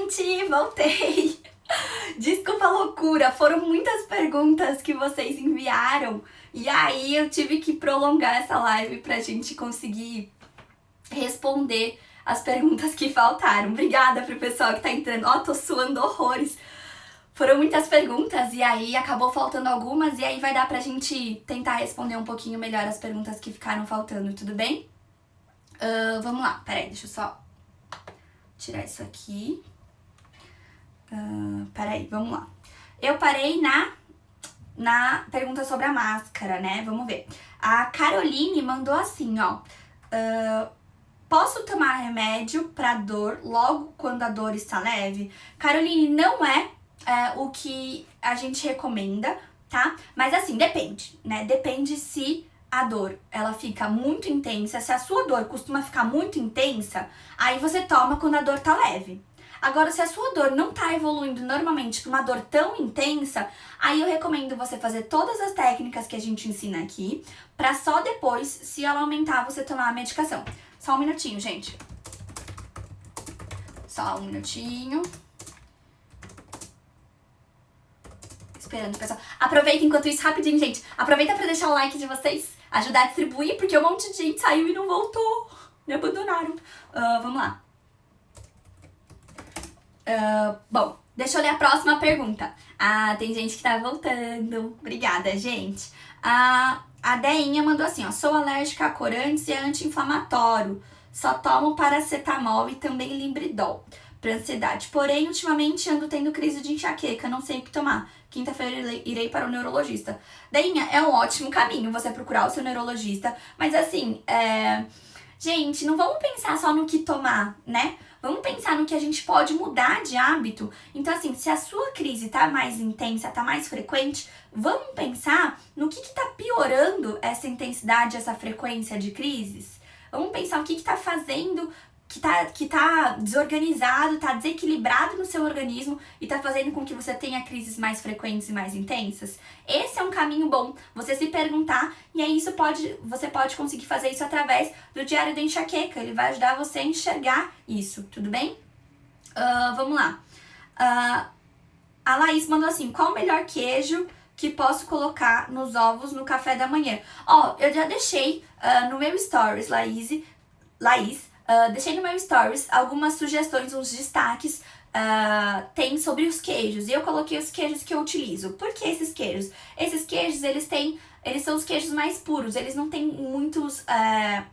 gente! Voltei! Desculpa a loucura, foram muitas perguntas que vocês enviaram e aí eu tive que prolongar essa live pra gente conseguir responder as perguntas que faltaram. Obrigada pro pessoal que tá entrando. Ó, tô suando horrores. Foram muitas perguntas e aí acabou faltando algumas e aí vai dar pra gente tentar responder um pouquinho melhor as perguntas que ficaram faltando, tudo bem? Vamos lá, peraí, deixa eu só tirar isso aqui. Peraí, vamos lá. Eu parei na pergunta sobre a máscara, né? Vamos ver. A Caroline mandou assim, ó. Posso tomar remédio pra dor logo quando a dor está leve? Caroline, não é o que a gente recomenda, tá? Mas assim, depende, né? Depende se a dor, ela fica muito intensa. Se a sua dor costuma ficar muito intensa, aí você toma quando a dor tá leve. Agora, se a sua dor não tá evoluindo normalmente pra uma dor tão intensa, aí eu recomendo você fazer todas as técnicas que a gente ensina aqui, pra só depois, se ela aumentar, você tomar a medicação. Só um minutinho, gente. Só um minutinho. Esperando o pessoal. Aproveita enquanto isso, rapidinho, gente. Aproveita pra deixar o like de vocês, ajudar a distribuir, porque um monte de gente saiu e não voltou. Me abandonaram. Vamos lá. Bom, deixa eu ler a próxima pergunta. Tem gente que tá voltando. Obrigada, gente. A Deinha mandou assim, ó. Sou alérgica a corantes e a anti-inflamatório. Só tomo paracetamol e também Limbridol pra ansiedade. Porém, ultimamente ando tendo crise de enxaqueca, não sei o que tomar. Quinta-feira irei para o neurologista. Deinha, é um ótimo caminho você procurar o seu neurologista. Mas assim, gente, não vamos pensar só no que tomar, né? Vamos pensar no que a gente pode mudar de hábito. Então, assim, se a sua crise tá mais intensa, tá mais frequente, vamos pensar no que tá piorando essa intensidade, essa frequência de crises. Vamos pensar o que tá fazendo, que tá desorganizado, tá desequilibrado no seu organismo e tá fazendo com que você tenha crises mais frequentes e mais intensas. Esse é um caminho bom, você se perguntar, e aí você pode conseguir fazer isso através do Diário da Enxaqueca. Ele vai ajudar você a enxergar isso, tudo bem? Vamos lá. A Laís mandou assim, qual o melhor queijo que posso colocar nos ovos no café da manhã? Ó, eu já deixei no meu stories, Laís, deixei no meu stories algumas sugestões, uns destaques tem sobre os queijos. E eu coloquei os queijos que eu utilizo. Por que esses queijos? Esses queijos, eles são os queijos mais puros. Eles não têm muitos,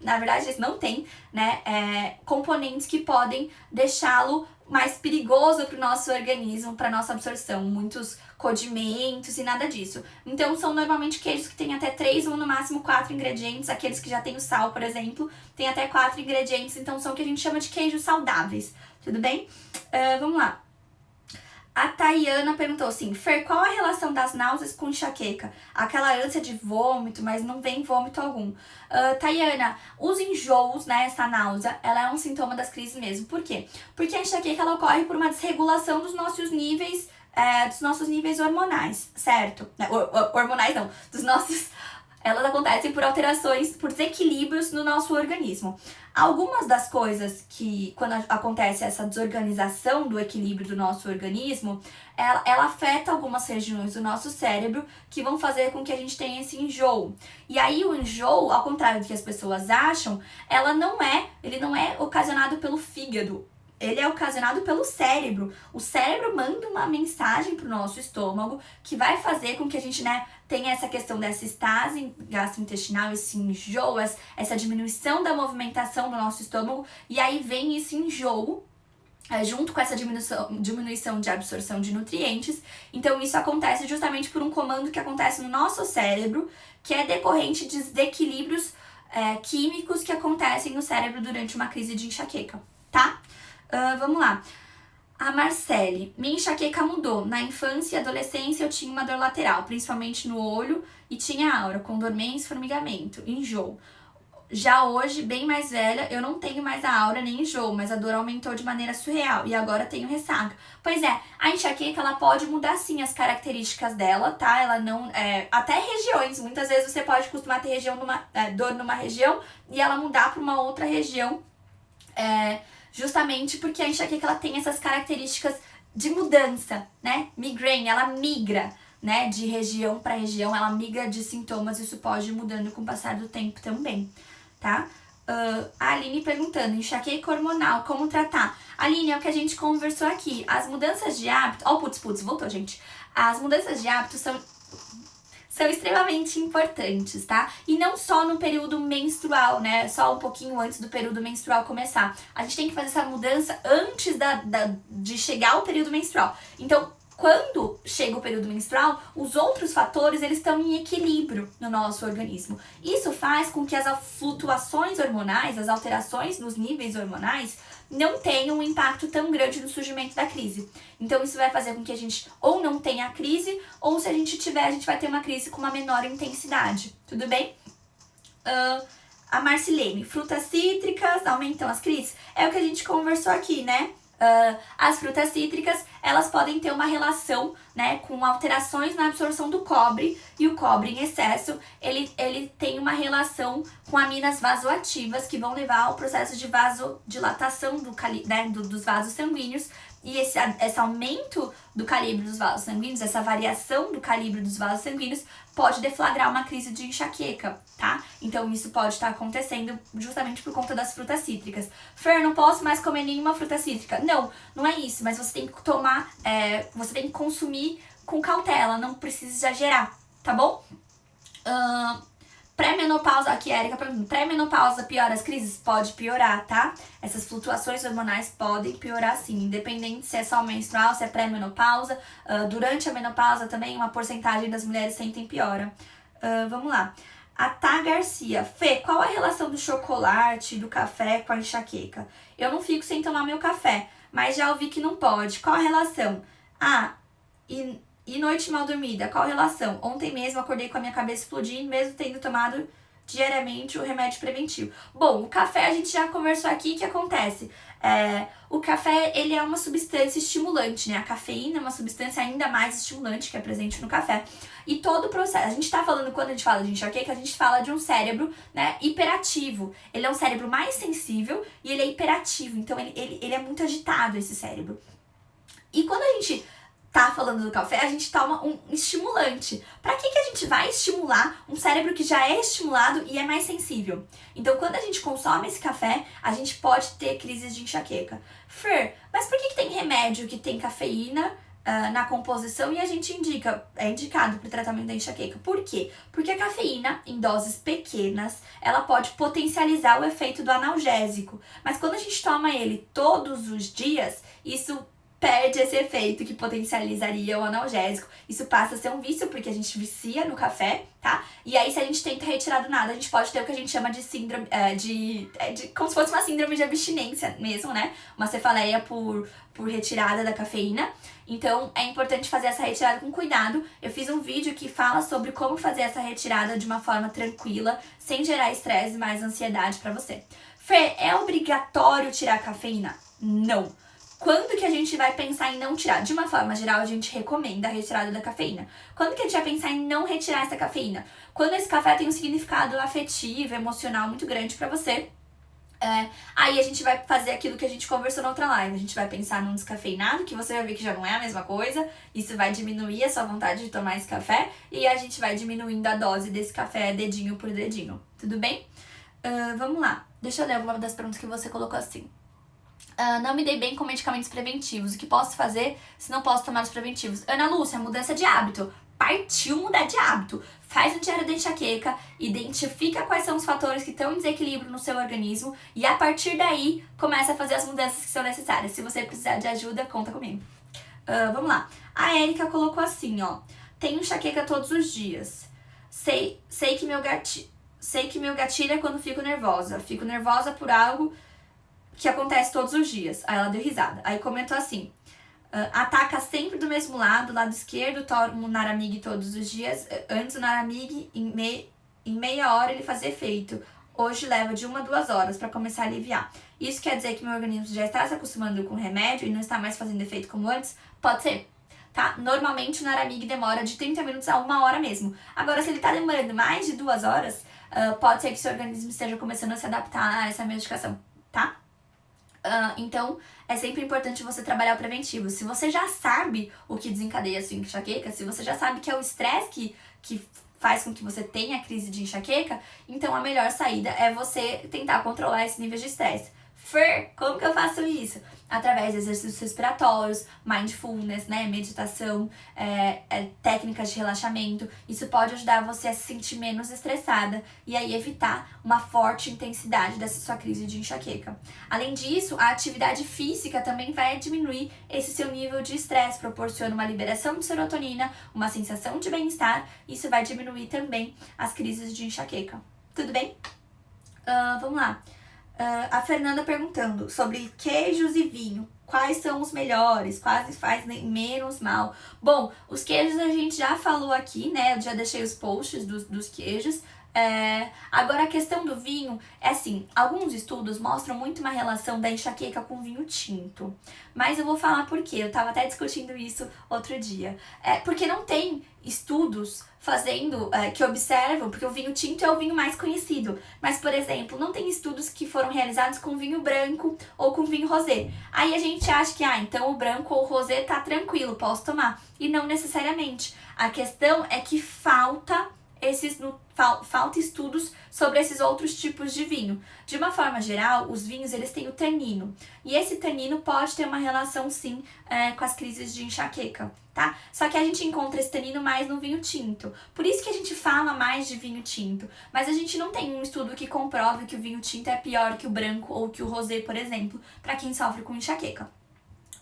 na verdade, eles não têm, né, componentes que podem deixá-lo mais perigoso para o nosso organismo, para nossa absorção. Muitos condimentos e nada disso. Então, são normalmente queijos que têm até 3 ou no máximo 4 ingredientes. Aqueles que já têm o sal, por exemplo, tem até 4 ingredientes. Então, são o que a gente chama de queijos saudáveis. Tudo bem? Vamos lá. A Tayana perguntou assim, Fer, qual a relação das náuseas com enxaqueca? Aquela ânsia de vômito, mas não vem vômito algum. Tayana, os enjoos, né, essa náusea, ela é um sintoma das crises mesmo. Por quê? Porque a enxaqueca, ela ocorre por uma desregulação dos nossos níveis hormonais, certo? Hormonais não, elas acontecem por alterações, por desequilíbrios no nosso organismo. Algumas das coisas que, quando acontece essa desorganização do equilíbrio do nosso organismo, ela afeta algumas regiões do nosso cérebro que vão fazer com que a gente tenha esse enjoo. E aí o enjoo, ao contrário do que as pessoas acham, ele não é ocasionado pelo fígado. Ele é ocasionado pelo cérebro. O cérebro manda uma mensagem pro nosso estômago que vai fazer com que a gente, né, tenha essa questão dessa estase gastrointestinal, esse enjoo, essa diminuição da movimentação do nosso estômago. E aí vem esse enjoo junto com essa diminuição de absorção de nutrientes. Então isso acontece justamente por um comando que acontece no nosso cérebro, que é decorrente de desequilíbrios químicos que acontecem no cérebro durante uma crise de enxaqueca, tá? Vamos lá. A Marcele, minha enxaqueca mudou. Na infância e adolescência eu tinha uma dor lateral, principalmente no olho, e tinha aura, com dormência, formigamento, enjoo. Já hoje, bem mais velha, eu não tenho mais a aura nem enjoo, mas a dor aumentou de maneira surreal e agora tenho ressaca. Pois é, a enxaqueca, ela pode mudar sim as características dela, tá? Ela não... até regiões, muitas vezes você pode costumar ter dor numa região e ela mudar para uma outra região justamente porque a enxaqueca ela tem essas características de mudança, né? Migraine, ela migra, né, de região para região, ela migra de sintomas, isso pode ir mudando com o passar do tempo também, tá? A Aline perguntando, enxaqueca hormonal, como tratar? Aline, é o que a gente conversou aqui, as mudanças de hábito, putz, voltou, gente. As mudanças de hábito são extremamente importantes, tá? E não só no período menstrual, né? Só um pouquinho antes do período menstrual começar. A gente tem que fazer essa mudança antes de chegar ao período menstrual. Então, quando chega o período menstrual, os outros fatores eles estão em equilíbrio no nosso organismo. Isso faz com que as flutuações hormonais, as alterações nos níveis hormonais, não tenham um impacto tão grande no surgimento da crise. Então isso vai fazer com que a gente ou não tenha a crise, ou se a gente tiver, a gente vai ter uma crise com uma menor intensidade. Tudo bem? A Marcilene, frutas cítricas aumentam as crises? É o que a gente conversou aqui, né? As frutas cítricas, elas podem ter uma relação, né, com alterações na absorção do cobre, e o cobre em excesso, ele tem uma relação com aminas vasoativas que vão levar ao processo de vasodilatação dos vasos sanguíneos, e esse aumento do calibre dos vasos sanguíneos, essa variação do calibre dos vasos sanguíneos pode deflagrar uma crise de enxaqueca, tá? Então isso pode estar acontecendo justamente por conta das frutas cítricas. Fer, não posso mais comer nenhuma fruta cítrica. Não é isso, mas você tem que você tem que consumir com cautela, não precisa exagerar, tá bom? Pré-menopausa, aqui a Erika pergunta, pré-menopausa piora as crises? Pode piorar, tá? Essas flutuações hormonais podem piorar sim, independente se é só menstrual, se é pré-menopausa. Durante a menopausa também uma porcentagem das mulheres sentem piora. Vamos lá. A Tá Garcia, Fê, qual a relação do chocolate, do café com a enxaqueca? Eu não fico sem tomar meu café, mas já ouvi que não pode. Qual a relação? E noite mal dormida, qual a relação? Ontem mesmo acordei com a minha cabeça explodindo, mesmo tendo tomado diariamente o remédio preventivo. Bom, o café a gente já conversou aqui, o que acontece? O café, ele é uma substância estimulante, né? A cafeína é uma substância ainda mais estimulante que é presente no café. E todo o processo, a gente tá falando, quando a gente fala de enxaqueca, a gente fala de um cérebro, né, hiperativo. Ele é um cérebro mais sensível e ele é hiperativo, então ele é muito agitado, esse cérebro. E quando a gente tá falando do café, a gente toma um estimulante. Pra que a gente vai estimular um cérebro que já é estimulado e é mais sensível? Então, quando a gente consome esse café, a gente pode ter crises de enxaqueca. Fer, mas por que tem remédio que tem cafeína na composição e a gente é indicado para o tratamento da enxaqueca? Por quê? Porque a cafeína, em doses pequenas, ela pode potencializar o efeito do analgésico. Mas quando a gente toma ele todos os dias, isso perde esse efeito que potencializaria o analgésico. Isso passa a ser um vício, porque a gente vicia no café, tá? E aí, se a gente tenta retirar do nada, a gente pode ter o que a gente chama de síndrome, como se fosse uma síndrome de abstinência mesmo, né? Uma cefaleia por retirada da cafeína. Então, é importante fazer essa retirada com cuidado. Eu fiz um vídeo que fala sobre como fazer essa retirada de uma forma tranquila, sem gerar estresse e mais ansiedade pra você. Fê, é obrigatório tirar a cafeína? Não. Quando que a gente vai pensar em não tirar? De uma forma geral, a gente recomenda a retirada da cafeína. Quando que a gente vai pensar em não retirar essa cafeína? Quando esse café tem um significado afetivo, emocional muito grande pra você. Aí a gente vai fazer aquilo que a gente conversou na outra live. A gente vai pensar num descafeinado, que você vai ver que já não é a mesma coisa. Isso vai diminuir a sua vontade de tomar esse café. E a gente vai diminuindo a dose desse café dedinho por dedinho. Tudo bem? Vamos lá. Deixa eu ler alguma das perguntas que você colocou assim. Não me dei bem com medicamentos preventivos. O que posso fazer se não posso tomar os preventivos? Ana Lúcia, mudança de hábito. Partiu mudar de hábito. Faz um diário da enxaqueca, identifica quais são os fatores que estão em desequilíbrio no seu organismo e a partir daí começa a fazer as mudanças que são necessárias. Se você precisar de ajuda, conta comigo. Vamos lá. A Erika colocou assim, ó. Tenho enxaqueca todos os dias. Sei que meu gatilho é quando fico nervosa. Fico nervosa por algo que acontece todos os dias. Aí ela deu risada. Aí comentou assim: ataca sempre do mesmo lado esquerdo, tomo Naramig todos os dias. Antes o Naramig, em meia hora ele fazia efeito. Hoje leva de 1 a 2 horas para começar a aliviar. Isso quer dizer que meu organismo já está se acostumando com o remédio e não está mais fazendo efeito como antes? Pode ser, tá? Normalmente o Naramig demora de 30 minutos a 1 hora mesmo. Agora, se ele está demorando mais de 2 horas, pode ser que seu organismo esteja começando a se adaptar a essa medicação, tá? Então, é sempre importante você trabalhar o preventivo. Se você já sabe o que desencadeia a sua enxaqueca, se você já sabe que é o estresse que faz com que você tenha a crise de enxaqueca, então a melhor saída é você tentar controlar esse nível de estresse. Fer, como que eu faço isso? Através de exercícios respiratórios, mindfulness, né, meditação, técnicas de relaxamento. Isso pode ajudar você a se sentir menos estressada e aí evitar uma forte intensidade dessa sua crise de enxaqueca. Além disso, a atividade física também vai diminuir esse seu nível de estresse, proporciona uma liberação de serotonina, uma sensação de bem-estar. Isso vai diminuir também as crises de enxaqueca. Tudo bem? Vamos lá. A Fernanda perguntando sobre queijos e vinho. Quais são os melhores? Quais faz menos mal? Bom, os queijos a gente já falou aqui, né? Eu já deixei os posts dos queijos. Agora a questão do vinho é assim, alguns estudos mostram muito uma relação da enxaqueca com vinho tinto, mas eu vou falar por quê, eu tava até discutindo isso outro dia, porque não tem estudos fazendo, que observam, porque o vinho tinto é o vinho mais conhecido, mas por exemplo, não tem estudos que foram realizados com vinho branco ou com vinho rosé, aí a gente acha que, então o branco ou o rosé tá tranquilo, posso tomar, e não necessariamente, a questão é que falta estudos sobre esses outros tipos de vinho. De uma forma geral, os vinhos eles têm o tanino. E esse tanino pode ter uma relação sim com as crises de enxaqueca, tá? Só que a gente encontra esse tanino mais no vinho tinto. Por isso que a gente fala mais de vinho tinto. Mas a gente não tem um estudo que comprove que o vinho tinto é pior que o branco ou que o rosé, por exemplo, para quem sofre com enxaqueca.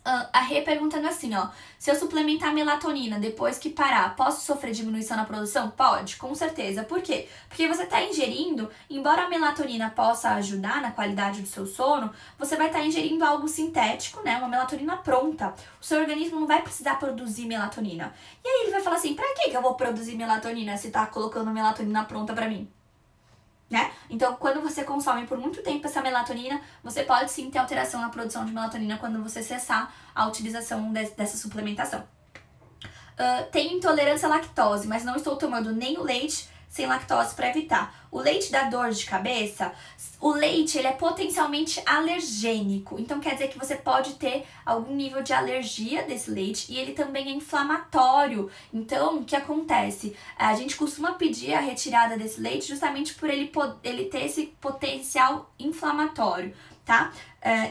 A Rê perguntando assim, se eu suplementar melatonina depois que parar, posso sofrer diminuição na produção? Pode, com certeza. Por quê? Porque você está ingerindo, embora a melatonina possa ajudar na qualidade do seu sono, você vai estar ingerindo algo sintético, né? Uma melatonina pronta. O seu organismo não vai precisar produzir melatonina. E aí ele vai falar assim, pra que eu vou produzir melatonina se tá colocando melatonina pronta pra mim? Né? Então, quando você consome por muito tempo essa melatonina, você pode sim ter alteração na produção de melatonina quando você cessar a utilização dessa suplementação. Tenho intolerância à lactose, mas não estou tomando nem o leite sem lactose para evitar. O leite dá dor de cabeça? O leite ele é potencialmente alergênico, então quer dizer que você pode ter algum nível de alergia desse leite e ele também é inflamatório. Então, o que acontece? A gente costuma pedir a retirada desse leite justamente por ele ter esse potencial inflamatório, tá?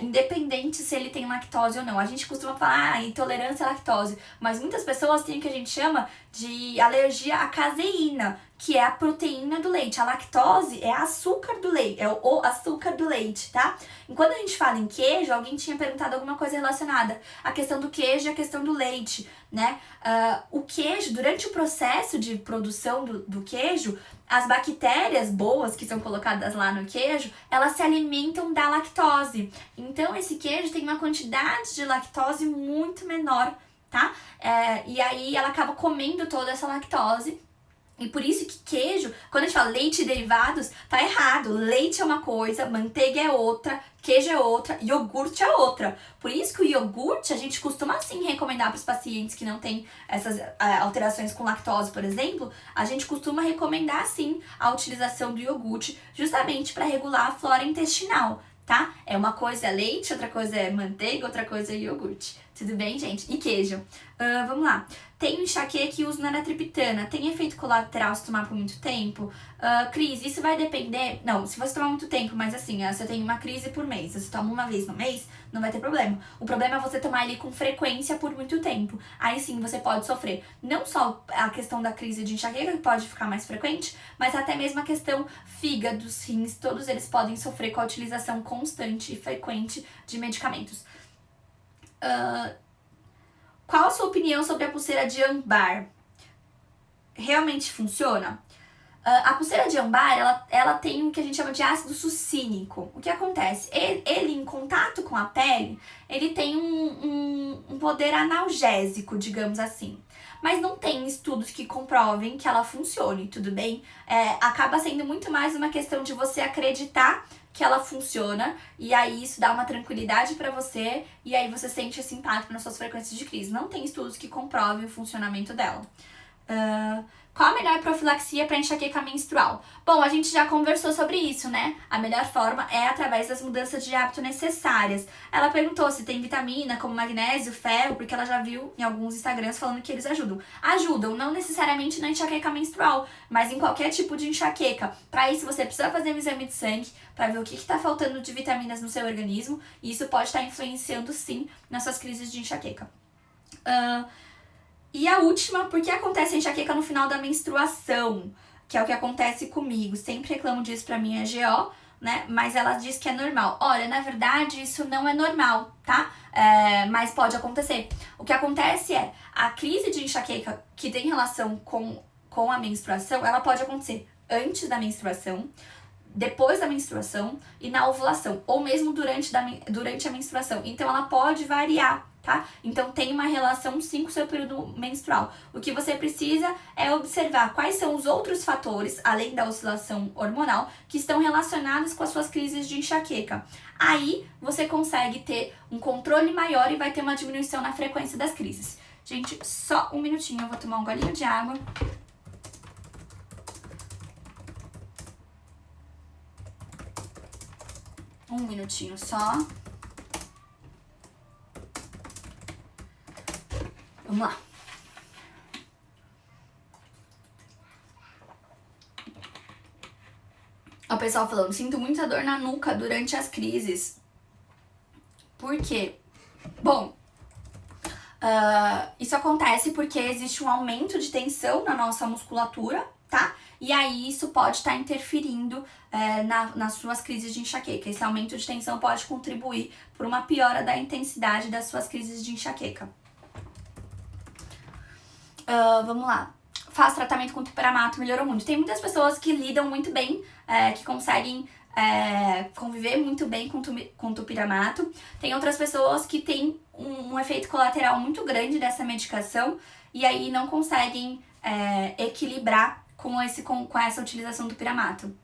Independente se ele tem lactose ou não. A gente costuma falar intolerância à lactose, mas muitas pessoas têm o que a gente chama de alergia à caseína, que é a proteína do leite. A lactose é açúcar do leite, é o açúcar do leite, tá? E quando a gente fala em queijo, alguém tinha perguntado alguma coisa relacionada à questão do queijo e à questão do leite, né? O queijo, durante o processo de produção do queijo, as bactérias boas que são colocadas lá no queijo, elas se alimentam da lactose. Então, esse queijo tem uma quantidade de lactose muito menor, tá? E aí, ela acaba comendo toda essa lactose. E por isso que queijo, quando a gente fala leite e derivados, tá errado. Leite é uma coisa, manteiga é outra, queijo é outra, iogurte é outra. Por isso que o iogurte a gente costuma sim recomendar para os pacientes que não têm essas alterações com lactose, por exemplo. A gente costuma recomendar sim a utilização do iogurte justamente para regular a flora intestinal, tá? Uma coisa é leite, outra coisa é manteiga, outra coisa é iogurte. Tudo bem, gente? E queijo? Vamos lá. Tenho enxaqueca e uso naratriptana. Tem efeito colateral se tomar por muito tempo? Cris, isso vai depender... Não, se você tomar muito tempo, mas assim, você tem uma crise por mês. Você toma uma vez no mês, não vai ter problema. O problema é você tomar ele com frequência por muito tempo. Aí sim, você pode sofrer. Não só a questão da crise de enxaqueca, que pode ficar mais frequente, mas até mesmo a questão fígado, rins, todos eles podem sofrer com a utilização constante e frequente de medicamentos. Qual a sua opinião sobre a pulseira de âmbar? Realmente funciona? A pulseira de âmbar, ela tem o que a gente chama de ácido sucínico. O que acontece? Ele em contato com a pele, ele tem um poder analgésico, digamos assim. Mas não tem estudos que comprovem que ela funcione, tudo bem? Acaba sendo muito mais uma questão de você acreditar que ela funciona, e aí isso dá uma tranquilidade pra você, e aí você sente esse impacto nas suas frequências de crise. Não tem estudos que comprovem o funcionamento dela. Qual a melhor profilaxia para enxaqueca menstrual? Bom, a gente já conversou sobre isso, né? A melhor forma é através das mudanças de hábito necessárias. Ela perguntou se tem vitamina como magnésio, ferro, porque ela já viu em alguns Instagrams falando que eles ajudam. Ajudam, não necessariamente na enxaqueca menstrual, mas em qualquer tipo de enxaqueca. Para isso, você precisa fazer um exame de sangue para ver o que está faltando de vitaminas no seu organismo, e isso pode estar influenciando, sim, nas suas crises de enxaqueca. E a última, por que acontece a enxaqueca no final da menstruação? Que é o que acontece comigo. Sempre reclamo disso pra minha GO, né? Mas ela diz que é normal. Olha, na verdade, isso não é normal, tá? Mas pode acontecer. O que acontece é, a crise de enxaqueca que tem relação com a menstruação, ela pode acontecer antes da menstruação, depois da menstruação e na ovulação, ou mesmo durante a menstruação. Então, ela pode variar, tá? Então, tem uma relação sim com o seu período menstrual. O que você precisa é observar quais são os outros fatores, além da oscilação hormonal, que estão relacionados com as suas crises de enxaqueca. Aí, você consegue ter um controle maior e vai ter uma diminuição na frequência das crises. Gente, só um minutinho, eu vou tomar um golinho de água. Um minutinho só. Vamos lá. O pessoal falando, sinto muita dor na nuca durante as crises. Por quê? Bom, isso acontece porque existe um aumento de tensão na nossa musculatura, tá? E aí isso pode estar interferindo nas suas crises de enxaqueca. Esse aumento de tensão pode contribuir por uma piora da intensidade das suas crises de enxaqueca. Vamos lá. Faz tratamento com topiramato, melhorou muito. Tem muitas pessoas que lidam muito bem, que conseguem conviver muito bem com topiramato. Tem outras pessoas que têm um efeito colateral muito grande dessa medicação e aí não conseguem equilibrar com essa utilização do topiramato.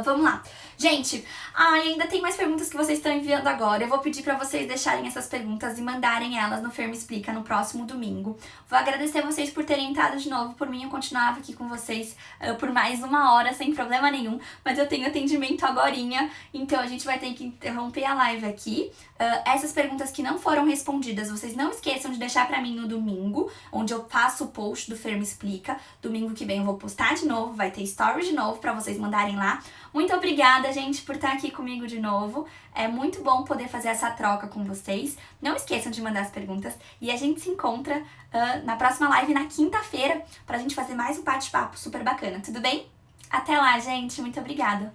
Vamos lá. Gente, ainda tem mais perguntas que vocês estão enviando agora. Eu vou pedir pra vocês deixarem essas perguntas e mandarem elas no Fer Me Explica no próximo domingo. Vou agradecer vocês por terem entrado de novo. Por mim, eu continuava aqui com vocês por mais 1 hora, sem problema nenhum. Mas eu tenho atendimento agorinha, então a gente vai ter que interromper a live aqui. Essas perguntas que não foram respondidas, vocês não esqueçam de deixar pra mim no domingo, onde eu faço o post do Fer Me Explica. Domingo que vem eu vou postar de novo, vai ter story de novo pra vocês mandarem lá. Muito obrigada, gente, por estar aqui comigo de novo. É muito bom poder fazer essa troca com vocês. Não esqueçam de mandar as perguntas e a gente se encontra na próxima live na quinta-feira pra gente fazer mais um bate-papo super bacana, tudo bem? Até lá, gente. Muito obrigada.